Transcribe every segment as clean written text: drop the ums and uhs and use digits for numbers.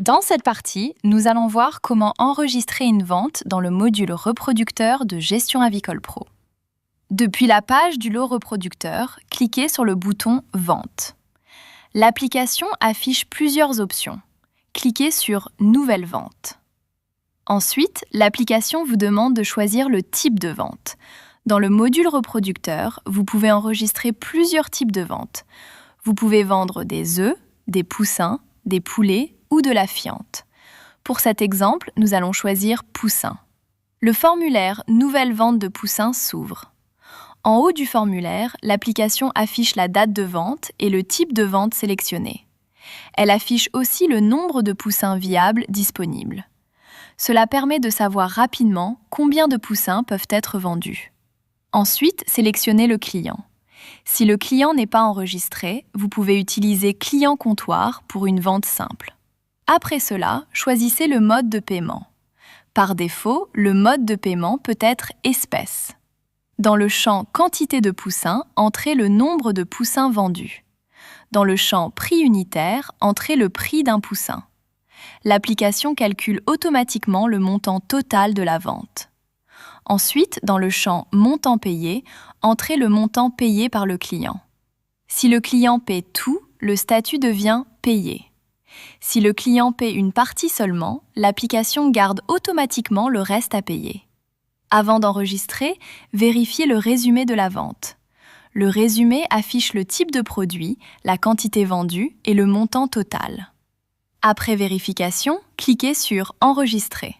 Dans cette partie, nous allons voir comment enregistrer une vente dans le module reproducteur de Gestion Avicole Pro. Depuis la page du lot reproducteur, cliquez sur le bouton « Vente ». L'application affiche plusieurs options. Cliquez sur « Nouvelle vente ». Ensuite, l'application vous demande de choisir le type de vente. Dans le module reproducteur, vous pouvez enregistrer plusieurs types de ventes. Vous pouvez vendre des œufs, des poussins, des poulets ou de la fiente. Pour cet exemple, nous allons choisir poussin. Le formulaire « Nouvelle vente de poussins » s'ouvre. En haut du formulaire, l'application affiche la date de vente et le type de vente sélectionné. Elle affiche aussi le nombre de poussins viables disponibles. Cela permet de savoir rapidement combien de poussins peuvent être vendus. Ensuite, sélectionnez le client. Si le client n'est pas enregistré, vous pouvez utiliser client comptoir pour une vente simple. Après cela, choisissez le mode de paiement. Par défaut, le mode de paiement peut être espèce. Dans le champ quantité de poussins, entrez le nombre de poussins vendus. Dans le champ prix unitaire, entrez le prix d'un poussin. L'application calcule automatiquement le montant total de la vente. Ensuite, dans le champ montant payé, entrez le montant payé par le client. Si le client paie tout, le statut devient payé. Si le client paie une partie seulement, l'application garde automatiquement le reste à payer. Avant d'enregistrer, vérifiez le résumé de la vente. Le résumé affiche le type de produit, la quantité vendue et le montant total. Après vérification, cliquez sur « Enregistrer ».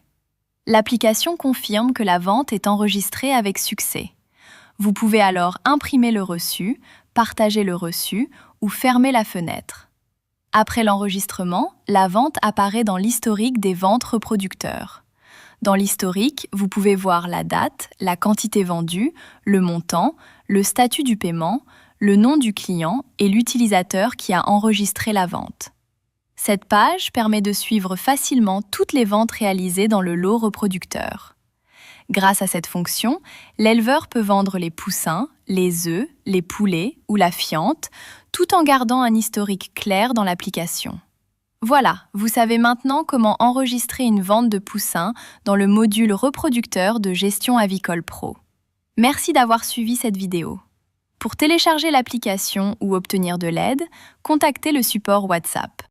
L'application confirme que la vente est enregistrée avec succès. Vous pouvez alors imprimer le reçu, partager le reçu ou fermer la fenêtre. Après l'enregistrement, la vente apparaît dans l'historique des ventes reproducteurs. Dans l'historique, vous pouvez voir la date, la quantité vendue, le montant, le statut du paiement, le nom du client et l'utilisateur qui a enregistré la vente. Cette page permet de suivre facilement toutes les ventes réalisées dans le lot reproducteur. Grâce à cette fonction, l'éleveur peut vendre les poussins, les œufs, les poulets ou la fiente, tout en gardant un historique clair dans l'application. Voilà, vous savez maintenant comment enregistrer une vente de poussins dans le module reproducteur de Gestion Avicole Pro. Merci d'avoir suivi cette vidéo. Pour télécharger l'application ou obtenir de l'aide, contactez le support WhatsApp.